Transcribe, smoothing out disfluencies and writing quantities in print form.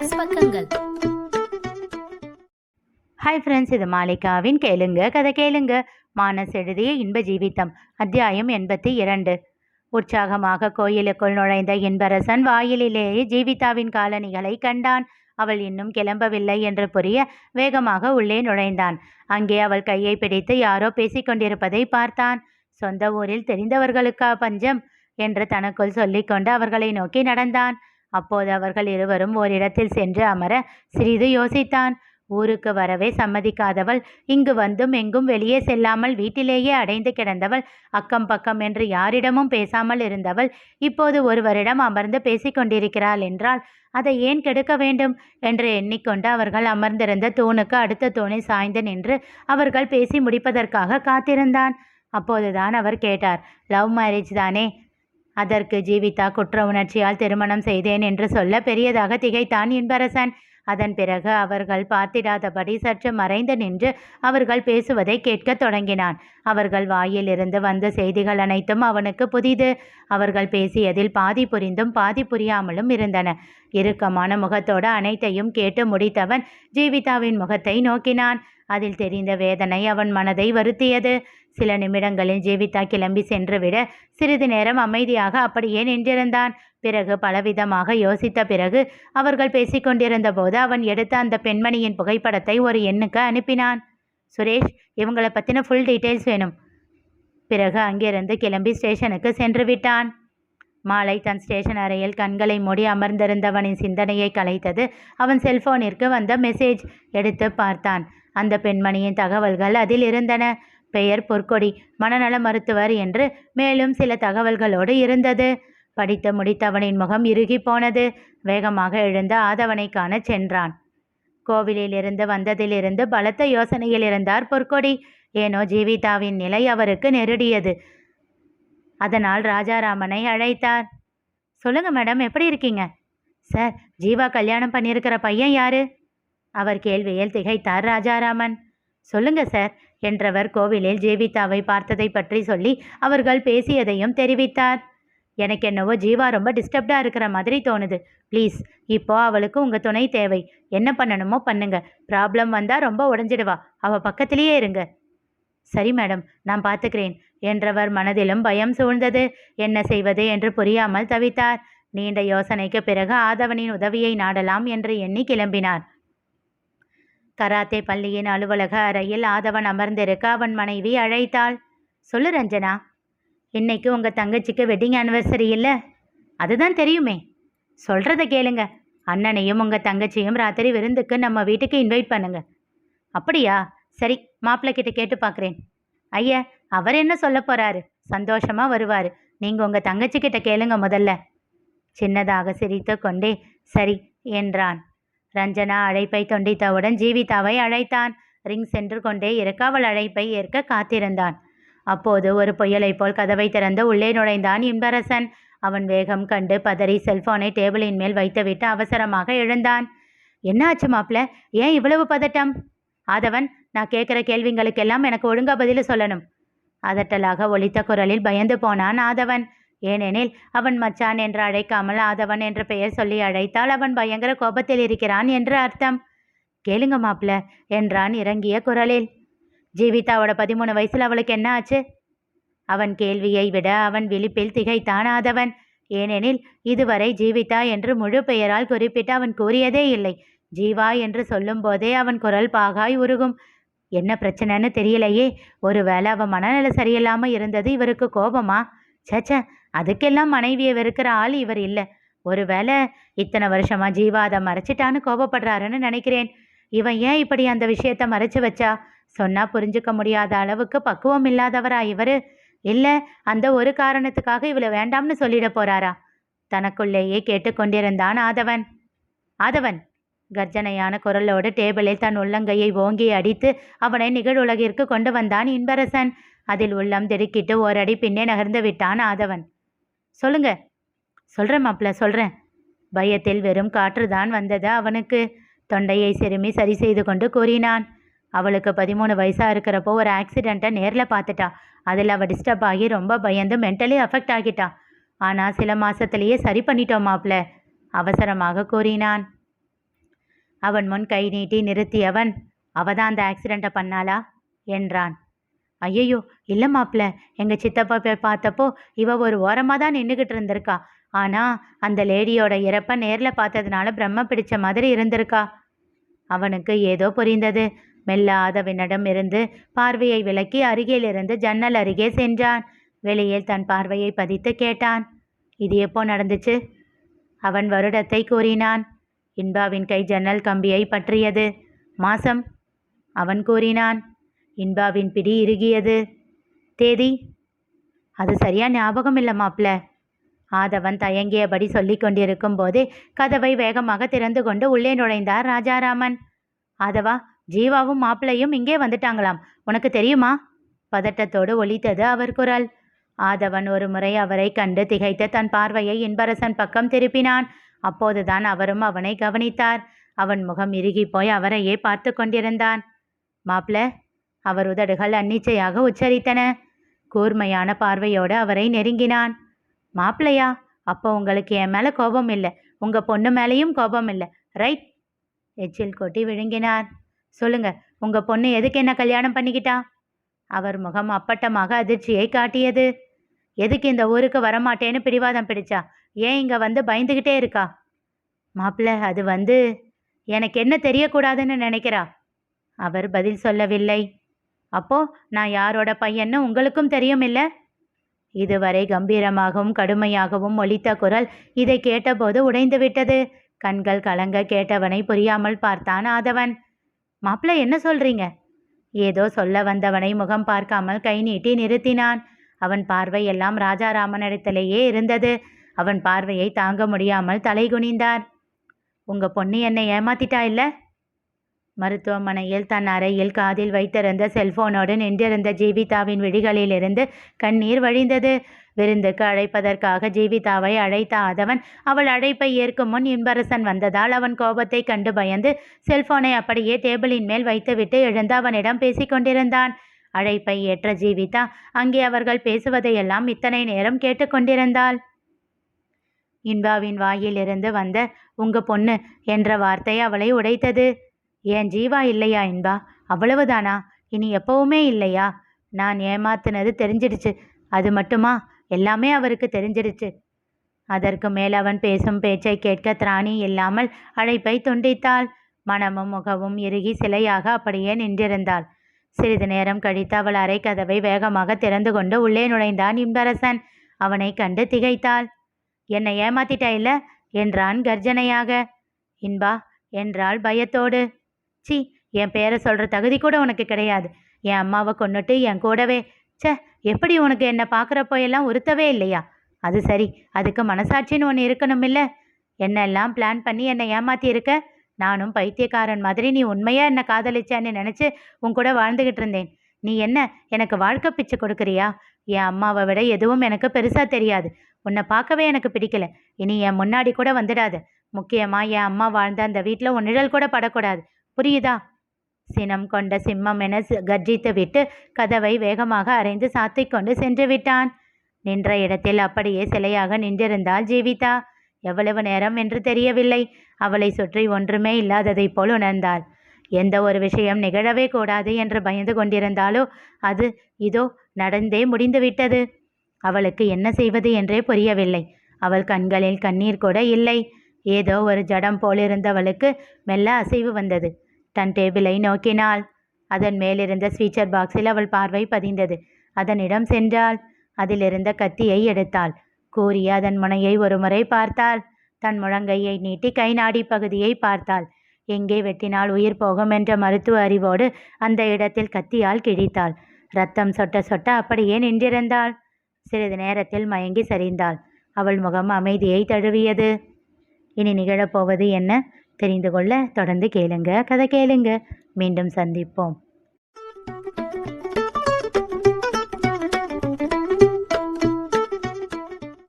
Business பக்கங்கள். Hi friends, இது மாலிகாவின் கேளுங்க கதை கேளுங்க. மானஸ் எழுதிய இன்ப ஜீவிதம், அத்தியாயம் 82. உற்சாகமாக கோயிலுக்குள் நுழைந்த இன்பரசன் வாயிலிலேயே ஜீவிதாவின் காலணிகளை கண்டான். அவள் இன்னும் கிளம்பவில்லை என்று புரிய வேகமாக உள்ளே நுழைந்தான். அங்கே அவள் கையை பிடித்து யாரோ பேசிக்கொண்டிருப்பதை பார்த்தான். சொந்த ஊரில் தெரிந்தவர்களுக்கா பஞ்சம் என்று தனக்குள் சொல்லிக்கொண்டு அவர்களை நோக்கி நடந்தான். அப்போது அவர்கள் இருவரும் ஓரிடத்தில் சென்று அமர சிறிது யோசித்தான். ஊருக்கு வரவே சம்மதிக்காதவள், இங்கு வந்தும் எங்கும் வெளியே செல்லாமல் வீட்டிலேயே அடைந்து கிடந்தவள், அக்கம் பக்கம் என்று யாரிடமும் பேசாமல் இருந்தவள், இப்போது ஒருவரிடம் அமர்ந்து பேசிக்கொண்டிருக்கிறாள் என்றால் அதை ஏன் கெடுக்க வேண்டும் என்று எண்ணிக்கொண்டு அவர்கள் அமர்ந்திருந்த தூணுக்கு அடுத்த தூணில் சாய்ந்து நின்று அவர்கள் பேசி முடிப்பதற்காக காத்திருந்தான். அப்போதுதான் அவர் கேட்டார், லவ் மேரேஜ் தானே? அதற்கு ஜீவிதா குற்ற உணர்ச்சியால் திருமணம் செய்தேன் என்று சொல்ல பெரியதாக திகைத்தான் இன்பரசன். அதன் பிறகு அவர்கள் பார்த்திடாதபடி சற்று மறைந்து நின்று அவர்கள் பேசுவதை கேட்கத் தொடங்கினான். அவர்கள் வாயிலிருந்து வந்த செய்திகள் அனைத்தும் அவனுக்கு புதிது. அவர்கள் பேசியதில் பாதி புரிந்தும் பாதி புரியாமலும் இருந்தன. இறுக்கமான முகத்தோடு அனைத்தையும் கேட்டு முடித்தவன் ஜீவிதாவின் முகத்தை நோக்கினான். அதில் தெரிந்த வேதனை அவன் மனதை வருத்தியது. சில நிமிடங்களில் ஜீவிதா கிளம்பி சென்றுவிட சிறிது நேரம் அமைதியாக அப்படியே நின்றிருந்தான். பிறகு பலவிதமாக யோசித்த பிறகு அவர்கள் பேசிக்கொண்டிருந்த போது அவன் எடுத்த அந்த பெண்மணியின் புகைப்படத்தை ஒரு எண்ணுக்கு அனுப்பினான். சுரேஷ், இவங்களை பற்றின ஃபுல் டீட்டெயில்ஸ் வேணும். பிறகு அங்கிருந்து கிளம்பி ஸ்டேஷனுக்கு சென்று விட்டான். மாலை தன் ஸ்டேஷன் அறையில் கண்களை மூடி அமர்ந்திருந்தவனின் சிந்தனையை கலைத்தது அவன் செல்போனிற்கு வந்த மெசேஜ். எடுத்து பார்த்தான். அந்த பெண்மணியின் தகவல்கள் அதில் இருந்தன. பெயர் பொற்கொடி, மனநல மருத்துவர் என்று மேலும் சில தகவல்களோடு இருந்தது. படித்து முடித்தவனின் முகம் இறுகி போனது. வேகமாக எழுந்து ஆதவனை காண சென்றான். கோவிலிலிருந்து வந்ததிலிருந்து பலத்த யோசனையில் இருந்தார் பொற்கொடி. ஏனோ ஜீவிதாவின் நிலை அவருக்கு நெருடியது. அதனால் ராஜாராமனை அழைத்தார். சொல்லுங்க மேடம், எப்படி இருக்கீங்க? சார், ஜீவா கல்யாணம் பண்ணியிருக்கிற பையன் யாரு? அவர் கேள்வியில் திகைத்தார் ராஜாராமன். சொல்லுங்க சார் என்றவர் கோவிலில் ஜீவிதாவை பார்த்ததை பற்றி சொல்லி அவர்கள் பேசியதையும் தெரிவித்தார். எனக்கு என்னவோ ஜீவா ரொம்ப டிஸ்டர்ப்டாக இருக்கிற மாதிரி தோணுது. ப்ளீஸ், இப்போ அவளுக்கு உங்கள் துணை தேவை. என்ன பண்ணணுமோ பண்ணுங்க. ப்ராப்ளம் வந்தால் ரொம்ப உடஞ்சிடுவா. அவள் பக்கத்திலேயே இருங்க. சரி மேடம், நான் பார்த்துக்கிறேன் என்றவர் மனதிலும் பயம் சூழ்ந்தது. என்ன செய்வது என்று புரியாமல் தவித்தார். நீண்ட யோசனைக்கு பிறகு ஆதவனின் உதவியை நாடலாம் என்று எண்ணி கிளம்பினார். கராத்தே பள்ளியின் அலுவலக அறையில் ஆதவன் அமர்ந்திருக்க அவன் மனைவி அழைத்தாள். சொல்லு ரஞ்சனா, இன்னைக்கு உங்கள் தங்கச்சிக்கு வெட்டிங் ஆனிவர்சரி இல்லை? அதுதான் தெரியுமே. சொல்கிறத கேளுங்க. அண்ணனையும் உங்கள் தங்கச்சியும் ராத்திரி விருந்துக்கு நம்ம வீட்டுக்கு இன்வைட் பண்ணுங்க. அப்படியா? சரி, மாப்பிள்ளை கிட்ட கேட்டு பார்க்குறேன். ஐயா, அவர் என்ன சொல்ல போகிறாரு? சந்தோஷமாக வருவார். நீங்கள் உங்கள் தங்கச்சிக்கிட்ட கேளுங்க முதல்ல. சின்னதாக சிரித்து கொண்டே சரி என்றான். ரஞ்சனா அழைப்பை தொண்டித்தவுடன் ஜீவிதாவை அழைத்தான். ரிங் சென்று கொண்டே இருக்க அவள் அழைப்பை ஏற்க காத்திருந்தான். அப்போது ஒரு புயலை போல் கதவை திறந்து உள்ளே நுழைந்தான் இன்பரசன். அவன் வேகம் கண்டு பதறி செல்போனை டேபிளின் மேல் வைத்துவிட்டு அவசரமாக எழுந்தான். என்ன ஆச்சு மாப்பிள்ள? ஏன் இவ்வளவு பதட்டம்? ஆதவன், நான் கேட்குற கேள்விங்களுக்கெல்லாம் எனக்கு ஒழுங்கா பதில் சொல்லணும். அதட்டலாக ஒலித்த குரலில் பயந்து போனான் ஆதவன். ஏனெனில் அவன் மச்சான் என்று அழைக்காமல் ஆதவன் என்ற பெயர் சொல்லி அழைத்தால் அவன் பயங்கர கோபத்தில் இருக்கிறான் என்று அர்த்தம். கேளுங்க மாப்பிள்ள என்றான் இறங்கிய குரலில். ஜீவிதாவோட 13 வயசில் அவளுக்கு என்ன ஆச்சு? அவன் கேள்வியை விட அவன் விழிப்பில் திகைத்தான் ஆதவன். ஏனெனில் இதுவரை ஜீவிதா என்று முழு பெயரால் குறிப்பிட்டு அவன் கூறியதே இல்லை. ஜீவா என்று சொல்லும் போதே அவன் குரல் பாகாய் உருகும். என்ன பிரச்சனைன்னு தெரியலையே. ஒருவேளை அவன் மனநல சரியில்லாமல் இருந்தது இவருக்கு கோபமா? சேச்ச, அதுக்கெல்லாம் மனைவியை வெறுக்கிற ஆள் இவர் இல்லை. ஒருவேளை இத்தனை வருஷமா ஜீவா அதை மறைச்சிட்டான்னு கோபப்படுறாருன்னு நினைக்கிறேன். இவன் ஏன் இப்படி அந்த விஷயத்த மறைச்சு வச்சா? சொன்னா புரிஞ்சுக்க முடியாத அளவுக்கு பக்குவம் இல்லாதவரா இவரு? இல்லை, அந்த ஒரு காரணத்துக்காக இவளை வேண்டாம்னு சொல்லிட போறாரா? தனக்குள்ளேயே கேட்டுக்கொண்டிருந்தான் ஆதவன். ஆதவன், கர்ஜனையான குரலோடு டேபிளில் தன் உள்ளங்கையை ஓங்கி அடித்து அவனை நிகழுலகிற்கு கொண்டு வந்தான் இன்பரசன். அதில் உள்ளம் திடுக்கிட்டு ஓரடி பின்னே நகர்ந்து விட்டான் ஆதவன். சொல்லுங்க. சொல்கிறேன் மாப்பிள்ள, சொல்கிறேன். பயத்தில் வெறும் காற்றுதான் வந்தது அவனுக்கு. தொண்டையை செருமி சரி செய்து கொண்டு கூறினான். அவளுக்கு 13 வயசாக இருக்கிறப்போ ஒரு ஆக்சிடெண்ட்டை நேரில் பார்த்துட்டா. அதில் அவள் டிஸ்டர்ப் ஆகி ரொம்ப பயந்து மென்டலி அஃபெக்ட் ஆகிட்டா. ஆனால் சில மாதத்துலேயே சரி பண்ணிட்டோம் மாப்பிள்ள, அவசரமாக கூறினான். அவன் முன் கை நீட்டி நிறுத்தியவன், அவதான் அந்த ஆக்சிடெண்ட்டை பண்ணாளா என்றான். ஐயையோ இல்லை மாப்பிள்ள, எங்கள் சித்தப்பா போய் பார்த்தப்போ இவ ஒரு ஓரமாக தான் நின்றுக்கிட்டு இருந்திருக்கா. ஆனால் அந்த லேடியோட இறப்பை நேரில் பார்த்ததுனால பிரம்ம பிடிச்ச மாதிரி இருந்திருக்கா. அவனுக்கு ஏதோ புரிந்தது. மெல்ல ஆதவனிடம் இருந்து பார்வையை விலக்கி அருகிலிருந்து ஜன்னல் அருகே சென்றான். வெளியில் தன் பார்வையை பதித்து கேட்டான், இது எப்போ நடந்துச்சு? அவன் வருடத்தை கூறினான். இன்பாவின் கை ஜன்னல் கம்பியை பற்றியது. மாசம் அவன் கூறினான். இன்பாவின் பிடி இறுகியது. தேதி அது சரியா ஞாபகம் இல்லை மாப்பிள்ள. ஆதவன் தயங்கியபடி சொல்லி கொண்டிருக்கும் போதே கதவை வேகமாக திறந்து கொண்டு உள்ளே நுழைந்தார் ராஜாராமன். ஆதவா, ஜீவாவும் மாப்பிள்ளையும் இங்கே வந்துட்டாங்களாம், உனக்கு தெரியுமா? பதட்டத்தோடு ஒலித்தது அவர் குரல். ஆதவன் ஒரு முறை அவரை கண்டு திகைத்து தன் பார்வையை இன்பரசன் பக்கம் திருப்பினான். அப்போதுதான் அவரும் அவனை கவனித்தார். அவன் முகம் இறுகி போய் அவரையே பார்த்து கொண்டிருந்தான். மாப்பிள்ள, அவர் உதடுகள் அன்னிச்சையாக உச்சரித்தன. கூர்மையான பார்வையோடு அவரை நெருங்கினான். மாப்பிள்ளையா? அப்போ உங்களுக்கு என் மேலே கோபம் இல்லை, உங்கள் பொண்ணு மேலேயும் கோபம் இல்லை, ரைட்? எச்சில் கொட்டி விழுங்கினார். சொல்லுங்க, உங்கள் பொண்ணு எதுக்கு என்ன கல்யாணம் பண்ணிக்கிட்டா? அவர் முகம் அப்பட்டமாக அதிர்ச்சியை காட்டியது. எதுக்கு இந்த ஊருக்கு வரமாட்டேன்னு பிடிவாதம் பிடிச்சா? ஏன் இங்கே வந்து பயந்துக்கிட்டே இருக்கா? மாப்பிள்ள, அது எனக்கு என்ன தெரியக்கூடாதுன்னு நினைக்கிறா. அவர் பதில் சொல்லவில்லை. அப்போ நான் யாரோட பையன்னு உங்களுக்கும் தெரியும் இல்லை? இதுவரை கம்பீரமாகவும் கடுமையாகவும் ஒலித்த குரல் இதை கேட்டபோது உடைந்து விட்டது. கண்கள் கலங்க கேட்டவனை புரியாமல் பார்த்தான் ஆதவன். மாப்பிள்ள, என்ன சொல்றீங்க? ஏதோ சொல்ல வந்தவனை முகம் பார்க்காமல் கை நீட்டி நிறுத்தினான். அவன் பார்வை எல்லாம் ராஜாராமனிடத்திலேயே இருந்தது. அவன் பார்வையை தாங்க முடியாமல் தலை குனிந்தார். உங்க பொண்ணு என்னை ஏமாத்திட்டா இல்லை? மருத்துவமனையில் தன் அறையில் காதில் வைத்திருந்த செல்போனோடு நின்றிருந்த ஜீவிதாவின் விழிகளிலிருந்து கண்ணீர் வழிந்தது. விருந்துக்கு அழைப்பதற்காக ஜீவிதாவை அழைத்த ஆதவன் அவள் அழைப்பை ஏற்கும் முன் இன்பரசன் வந்ததால் அவன் கோபத்தை கண்டு பயந்து செல்போனை அப்படியே டேபிளின் மேல் வைத்துவிட்டு எழுந்து அவனிடம் பேசிக்கொண்டிருந்தான். அழைப்பை ஏற்ற ஜீவிதா அங்கே அவர்கள் பேசுவதையெல்லாம் இத்தனை நேரம் கேட்டுக்கொண்டிருந்தாள். இன்பாவின் வாயிலிருந்து வந்த உங்க பொண்ணு என்ற வார்த்தை அவளை உடைத்தது. ஏன் ஜீவா இல்லையா இன்பா? அவ்வளவுதானா? இனி எப்பவுமே இல்லையா? நான் ஏமாத்துனது தெரிஞ்சிடுச்சு. அது மட்டுமா? எல்லாமே அவருக்கு தெரிஞ்சிடுச்சு. அதற்கு மேல் அவன் பேசும் பேச்சை கேட்க திராணி இல்லாமல் அழைப்பை துண்டித்தாள். மனமும் முகமும் இறுகி சிலையாக அப்படியே நின்றிருந்தாள். சிறிது நேரம் கழித்து அவள் அறை கதவை வேகமாக திறந்து கொண்டு உள்ளே நுழைந்தான் இன்பரசன். அவனை கண்டு திகைத்தாள். என்னை ஏமாத்திட்டா இல்லை என்றான் கர்ஜனையாக. இன்பா என்றாள் பயத்தோடு. சி, என் பேரை சொல்கிற தகுதி கூட உனக்கு கிடையாது. என் அம்மாவை கொன்னுட்டு என் கூடவே எப்படி உனக்கு என்னை பார்க்குறப்போ எல்லாம் உறுத்தவே இல்லையா? அது சரி, அதுக்கு மனசாட்சின்னு ஒன்று இருக்கணும் இல்லை? என்னெல்லாம் பிளான் பண்ணி என்னை ஏமாற்றி இருக்க. நானும் பைத்தியக்காரன் மாதிரி நீ உண்மையாக என்னை காதலிச்சான்னு நினச்சி உன் கூட வாழ்ந்துக்கிட்டு இருந்தேன். நீ என்ன எனக்கு வாழ்க்கை பிச்சு கொடுக்குறியா? என் அம்மாவை விட எதுவும் எனக்கு பெருசாக தெரியாது. உன்னை பார்க்கவே எனக்கு பிடிக்கல. இனி என் முன்னாடி கூட வந்துடாது. முக்கியமாக என் அம்மா வாழ்ந்த அந்த வீட்டில் உன் நிழல் கூட படக்கூடாது. புரியுதா? சினம் கொண்ட சிம்மம் என கர்ஜித்து விட்டு கதவை வேகமாக அரைந்து சாத்தி கொண்டு சென்று விட்டான். நின்ற இடத்தில் அப்படியே சிலையாக நின்றிருந்தாள் ஜீவிதா. எவ்வளவு நேரம் என்று தெரியவில்லை. அவளை சுற்றி ஒன்றுமே இல்லாததைப் போல் உணர்ந்தாள். எந்த ஒரு விஷயம் நிகழவே கூடாது என்று பயந்து கொண்டிருந்தாலோ அது இதோ நடந்தே முடிந்துவிட்டது. அவளுக்கு என்ன செய்வது என்றே புரியவில்லை. அவள் கண்களில் கண்ணீர் கூட இல்லை. ஏதோ ஒரு ஜடம் போலிருந்தவளுக்கு மெல்ல அசைவு வந்தது. தன் டேபிளை நோக்கினாள். அதன் மேலிருந்த ஸ்வீச்சர் பாக்ஸில் அவள் பார்வை பதிந்தது. அதனிடம் சென்றாள். அதிலிருந்த கத்தியை எடுத்தாள். கூறிய அதன் முனையை ஒரு முறை பார்த்தாள். தன் முழங்கையை நீட்டி கை நாடி பகுதியை பார்த்தாள். எங்கே வெட்டினால் உயிர் போகும் என்ற மருத்துவ அறிவோடு அந்த இடத்தில் கத்தியால் கிழித்தாள். ரத்தம் சொட்ட சொட்ட அப்படியே நின்றிருந்தாள். சிறிது நேரத்தில் மயங்கி சரிந்தாள். அவள் முகம் அமைதியை தழுவியது. இனி நிகழப்போவது என்ன தெரிந்து கொள்ள தொடர்ந்து கேளுங்க. கதை கேளுங்க. மீண்டும் சந்திப்போம்.